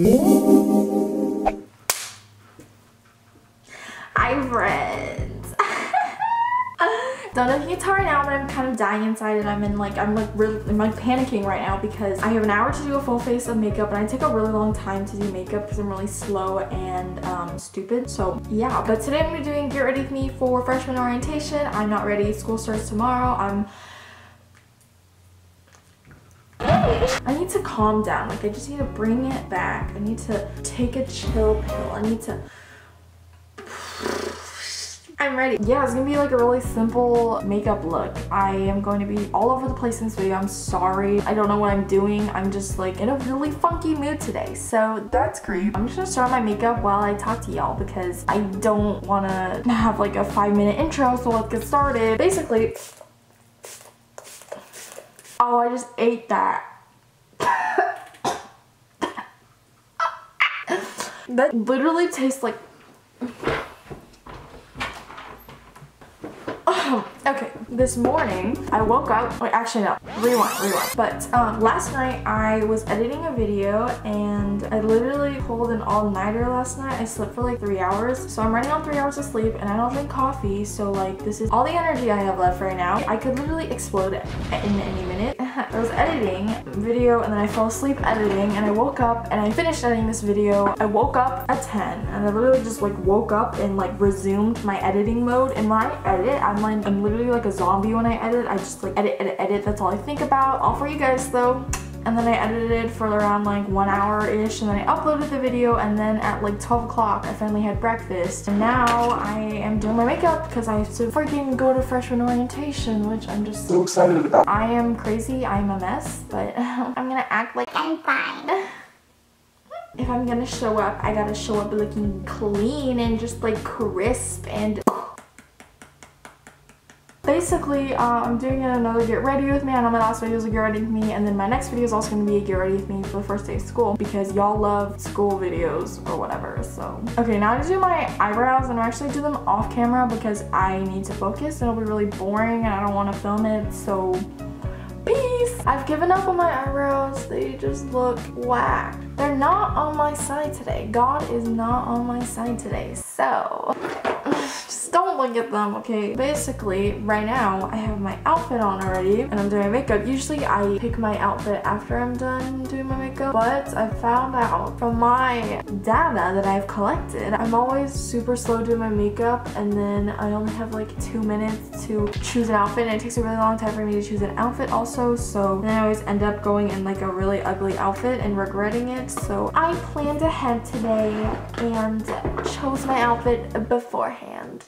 Hi friends. Don't know if you can tell right now, but I'm kind of dying inside, and I'm panicking right now because I have an hour to do a full face of makeup, and I take a really long time to do makeup because I'm really slow and stupid. So yeah, but today I'm gonna be doing Get Ready With Me for freshman orientation. I'm not ready. School starts tomorrow. I need to calm down. Like, I just need to bring it back. I need to take a chill pill. I'm ready. Yeah, it's gonna be like a really simple makeup look. I am going to be all over the place in this video. I'm sorry. I don't know what I'm doing. I'm just like in a really funky mood today. So that's great. I'm just gonna start my makeup while I talk to y'all because I don't wanna have like a 5-minute intro, so let's get started. Basically, oh, I just ate that. That literally tastes like... Okay, this morning I woke up, wait, actually no, rewind. But last night I was editing a video and I literally pulled an all-nighter last night. I slept for like 3 hours, so I'm running on 3 hours of sleep, and I don't drink coffee, so like this is all the energy I have left right now. I could literally explode in any minute. I was editing video and then I fell asleep editing, and I woke up and I finished editing this video. I woke up at 10 and I literally just like woke up and like resumed my editing mode, and when I edit, I'm literally like a zombie when I edit. I just like edit. That's all I think about. All for you guys though. And then I edited for around like 1 hour-ish, and then I uploaded the video, and then at like 12 o'clock I finally had breakfast. And now I am doing my makeup because I have to freaking go to freshman orientation, which I'm just so excited about. I am crazy, I'm a mess, but I'm gonna act like I'm fine. If I'm gonna show up, I gotta show up looking clean and just like crisp and... Basically, I'm doing another Get Ready With Me. I know my last video was a Get Ready With Me, and then my next video is also going to be a Get Ready With Me for the first day of school because y'all love school videos or whatever, so. Okay, now I do my eyebrows, and I actually do them off camera because I need to focus and it'll be really boring and I don't want to film it, so peace! I've given up on my eyebrows. They just look whack. They're not on my side today. God is not on my side today, so just don't look at them, okay? Basically, right now, I have my outfit on already, and I'm doing my makeup. Usually, I pick my outfit after I'm done doing my makeup, but I found out from my data that I've collected, I'm always super slow doing my makeup, and then I only have like 2 minutes to choose an outfit, and it takes a really long time for me to choose an outfit also, so then I always end up going in like a really ugly outfit and regretting it. So I planned ahead today and chose my outfit beforehand.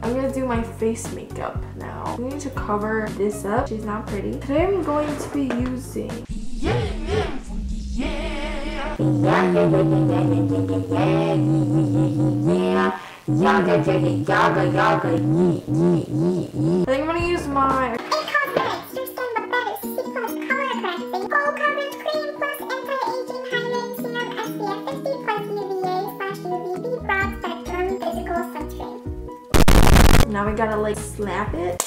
I'm gonna do my face makeup now. We need to cover this up. She's not pretty. Today I'm going to be using I think I'm gonna use my Now we gotta like slap it.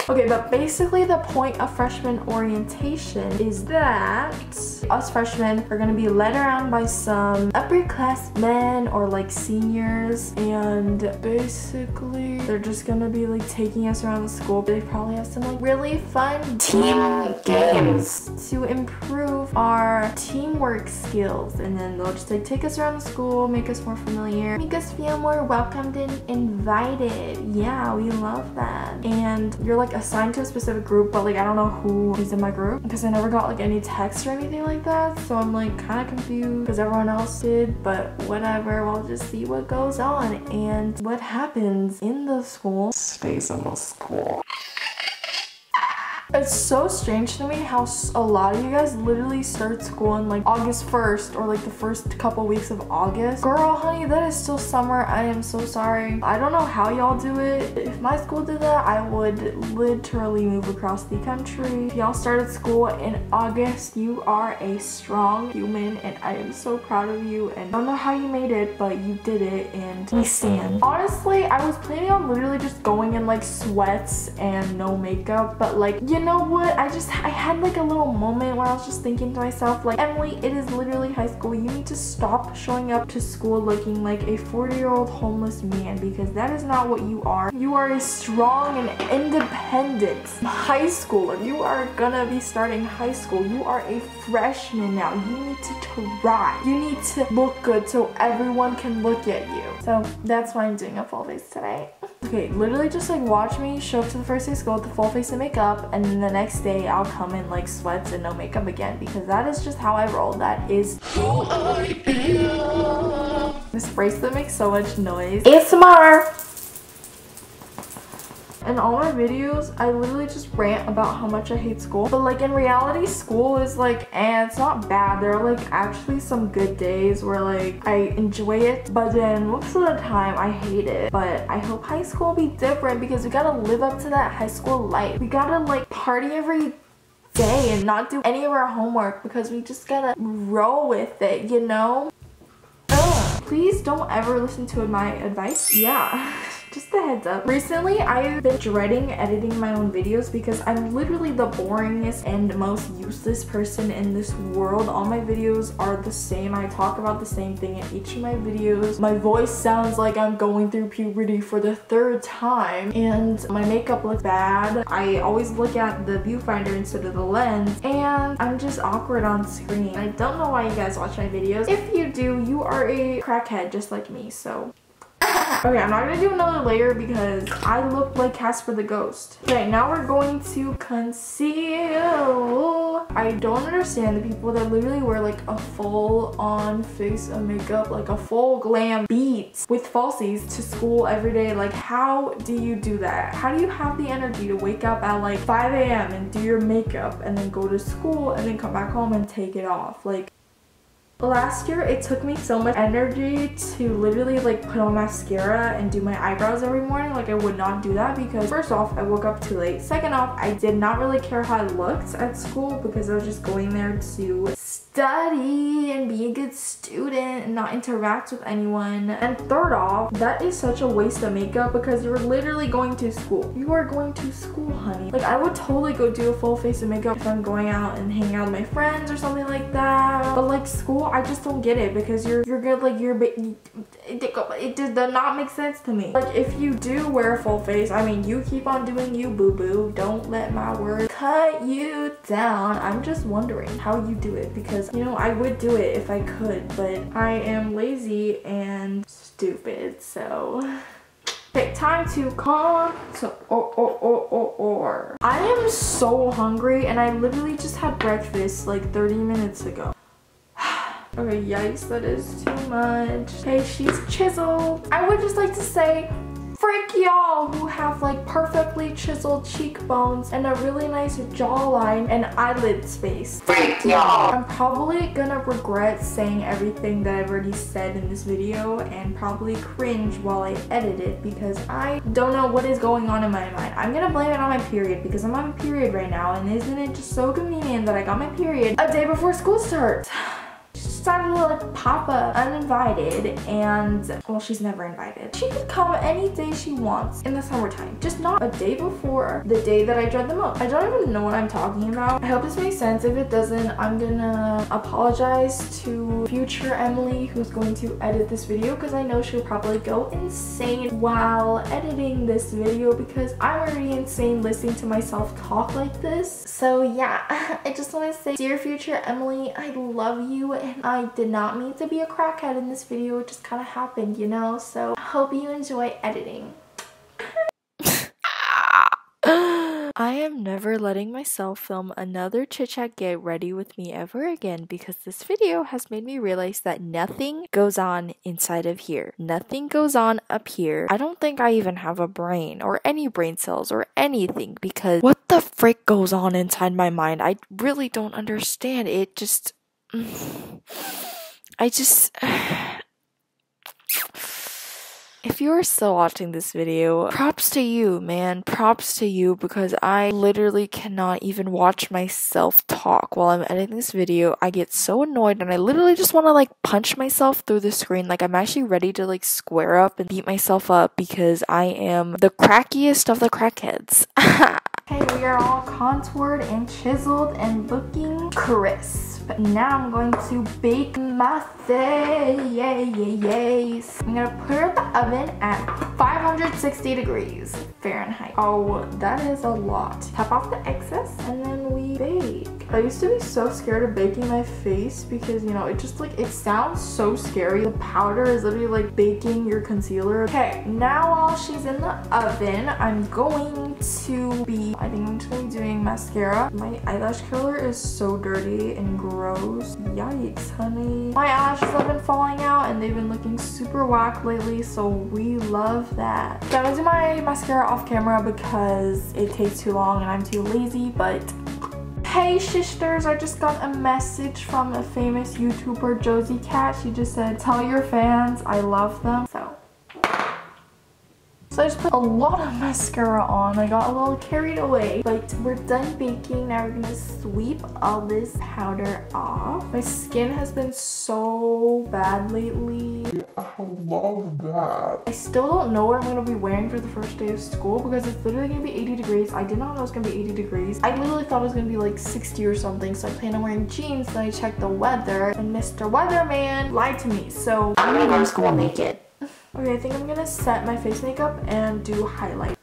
Okay, but basically the point of freshman orientation is that us freshmen are gonna be led around by some upperclassmen or like seniors, and basically they're just gonna be like taking us around the school. They probably have some like really fun team games to improve our teamwork skills, and then they'll just like take us around the school, make us more familiar, make us feel more welcomed and invited. Yeah, we love that. And you're like assigned to a specific group, but like I don't know who is in my group because I never got like any text or anything like that, so I'm like kind of confused because everyone else did, but whatever, we'll just see what goes on and what happens in the school stays in the school. It's so strange to me how a lot of you guys literally start school on like August 1st or like the first couple weeks of August. Girl, honey, that is still summer. I am so sorry. I don't know how y'all do it. If my school did that, I would literally move across the country. If y'all started school in August, you are a strong human and I am so proud of you, and I don't know how you made it, but you did it and we stand. Honestly, I was planning on literally just going in like sweats and no makeup, but like, you know what? I had like a little moment where I was just thinking to myself, like, Emily, it is literally high school. You need to stop showing up to school looking like a 40-year-old homeless man, because that is not what you are. You are a strong and independent high schooler. You are gonna be starting high school. You are a freshman now. You need to try. You need to look good so everyone can look at you. So that's why I'm doing a full face today. Okay, literally just like watch me show up to the first day of school with the full face of makeup, and then the next day I'll come in like sweats and no makeup again, because that is just how I roll. That is who I am. This bracelet makes so much noise. ASMR! In all my videos, I literally just rant about how much I hate school. But like in reality, school is like, it's not bad. There are like actually some good days where like I enjoy it. But then most of the time I hate it. But I hope high school will be different, because we gotta live up to that high school life. We gotta like party every day and not do any of our homework, because we just gotta roll with it, you know? Ugh. Please don't ever listen to my advice. Yeah. Just a heads up. Recently, I've been dreading editing my own videos because I'm literally the boringest and most useless person in this world. All my videos are the same. I talk about the same thing in each of my videos. My voice sounds like I'm going through puberty for the 3rd time, and my makeup looks bad. I always look at the viewfinder instead of the lens, and I'm just awkward on screen. I don't know why you guys watch my videos. If you do, you are a crackhead just like me, so... Okay, I'm not gonna do another layer because I look like Casper the Ghost. Okay, now we're going to conceal. I don't understand the people that literally wear like a full-on face of makeup, like a full glam beat with falsies to school every day. Like, how do you do that? How do you have the energy to wake up at like 5 a.m. and do your makeup and then go to school and then come back home and take it off? Like, last year, it took me so much energy to literally like put on mascara and do my eyebrows every morning. Like, I would not do that because first off, I woke up too late. Second off, I did not really care how I looked at school because I was just going there to study and be a good student and not interact with anyone. And third off, that is such a waste of makeup because you're literally going to school. You are going to school, honey. Like, I would totally go do a full face of makeup if I'm going out and hanging out with my friends or something like that. But like school, I just don't get it because you're good, like it does not make sense to me. Like, if you do wear a full face, I mean, you keep on doing you, boo-boo. Don't let my words cut you down. I'm just wondering how you do it because, you know, I would do it if I could, but I am lazy and stupid, so... Okay, time to I am so hungry and I literally just had breakfast like 30 minutes ago. Okay, yikes, that is too much. Okay, she's chiseled. I would just like to say, frick y'all who have like perfectly chiseled cheekbones and a really nice jawline and eyelid space. Frick y'all. I'm probably gonna regret saying everything that I've already said in this video and probably cringe while I edit it because I don't know what is going on in my mind. I'm gonna blame it on my period because I'm on a period right now, and isn't it just so convenient that I got my period a day before school starts? Decided to like pop up uninvited, and well, she's never invited. She could come any day she wants in the summertime, just not a day before the day that I dread the most. I don't even know what I'm talking about. I hope this makes sense. If it doesn't, I'm gonna apologize to future Emily who's going to edit this video because I know she'll probably go insane while editing this video because I'm already insane listening to myself talk like this. So yeah, I just want to say, dear future Emily, I love you, and I did not mean to be a crackhead in this video. It just kind of happened, you know? So I hope you enjoy editing. I am never letting myself film another chit chat get ready with me ever again because this video has made me realize that nothing goes on inside of here. Nothing goes on up here. I don't think I even have a brain or any brain cells or anything because what the frick goes on inside my mind? I really don't understand. It just... If you are still watching this video, props to you, man. Props to you because I literally cannot even watch myself talk while I'm editing this video. I get so annoyed and I literally just want to like punch myself through the screen. Like, I'm actually ready to like square up and beat myself up because I am the crackiest of the crackheads. Okay, we are all contoured and chiseled and looking crisp. Now I'm going to bake my face. I'm gonna put her in the oven at 560 degrees Fahrenheit. Oh, that is a lot. Tap off the excess and then we bake. I used to be so scared of baking my face because, you know, it just like, it sounds so scary. The powder is literally like baking your concealer. Okay, now while she's in the oven, I'm going to be, I think I'm just gonna be doing mascara. My eyelash curler is so dirty and gross. Yikes, honey. My eyelashes have been falling out and they've been looking super whack lately, so we love that. So I'm gonna do my mascara off camera because it takes too long and I'm too lazy, but hey sisters, I just got a message from a famous YouTuber, Josie Cat. She just said, tell your fans I love them. So I just put a lot of mascara on. I got a little carried away, but we're done baking. Now we're gonna sweep all this powder off. My skin has been so bad lately. I love that. I still don't know what I'm gonna be wearing for the first day of school because it's literally gonna be 80 degrees. I did not know it was gonna be 80 degrees. I literally thought it was gonna be like 60 or something, so I planned on wearing jeans. Then I checked the weather and Mr. Weatherman lied to me, so I'm gonna go to school naked. Okay, I think I'm gonna set my face makeup and do highlight.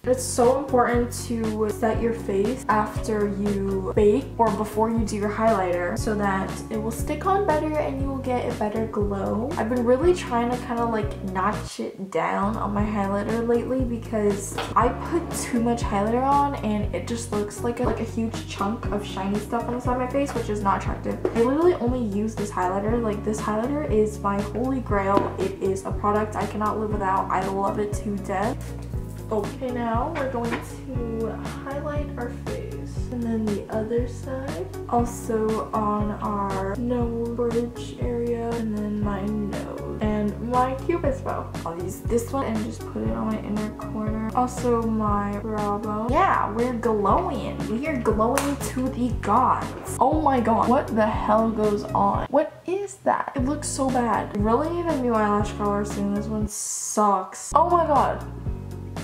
It's so important to set your face after you bake or before you do your highlighter so that it will stick on better and you will get a better glow. I've been really trying to kind of like notch it down on my highlighter lately because I put too much highlighter on and it just looks like a huge chunk of shiny stuff on the side of my face, which is not attractive. I literally only use this highlighter. Like, this highlighter is my holy grail. It is a product I cannot live without. I love it to death. Okay, now we're going to highlight our face and then the other side. Also on our nose bridge area and then my nose and my cupid's bow. I'll use this one and just put it on my inner corner. Also my brow bone. Yeah, we're glowing. We are glowing to the gods. Oh my god, what the hell goes on? What is that? It looks so bad. I really need a new eyelash color soon. This one sucks. Oh my god.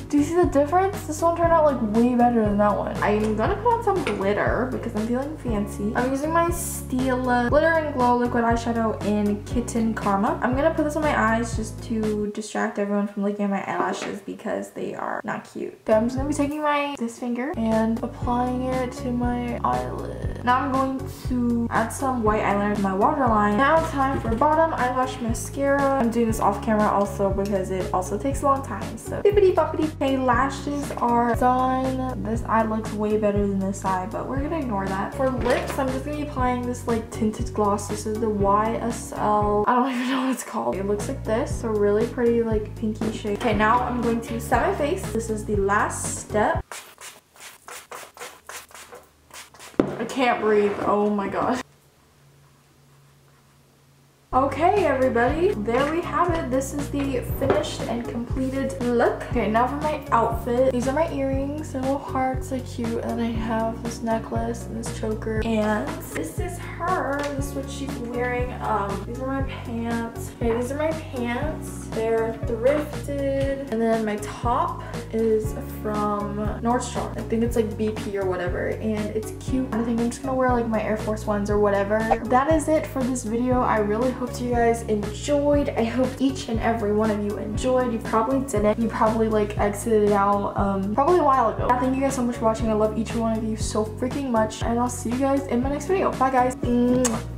Do you see the difference? This one turned out like way better than that one. I'm gonna put on some glitter because I'm feeling fancy. I'm using my Stila Glitter and Glow Liquid Eyeshadow in Kitten Karma. I'm gonna put this on my eyes just to distract everyone from looking at my eyelashes because they are not cute. So I'm just gonna be taking this finger and applying it to my eyelid. Now I'm going to add some white eyeliner to my waterline. Now it's time for bottom eyelash mascara. I'm doing this off camera also because it also takes a long time. So bippity boppity. Okay, lashes are done. This eye looks way better than this eye, but we're gonna ignore that. For lips, I'm just gonna be applying this like tinted gloss. This is the YSL. I don't even know what it's called. It looks like this, so really pretty like pinky shade. Okay, now I'm going to set my face. This is the last step. I can't breathe. Oh my god. Okay, everybody, there we have it. This is the finished and completed look. Okay, now for my outfit. These are my earrings, they're little hearts, they're cute. And then I have this necklace and this choker. And this is her. This is what she's wearing. These are my pants. Okay, these are my pants. They're thrifted. And then my top is from Nordstrom. I think it's like BP or whatever. And it's cute. I think I'm just gonna wear like my Air Force Ones or whatever. That is it for this video. I really hope you guys enjoyed. I hope each and every one of you enjoyed. You probably didn't. You probably like exited out probably a while ago. Thank you guys so much for watching. I love each one of you so freaking much. And I'll see you guys in my next video. Bye guys.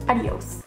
Adios.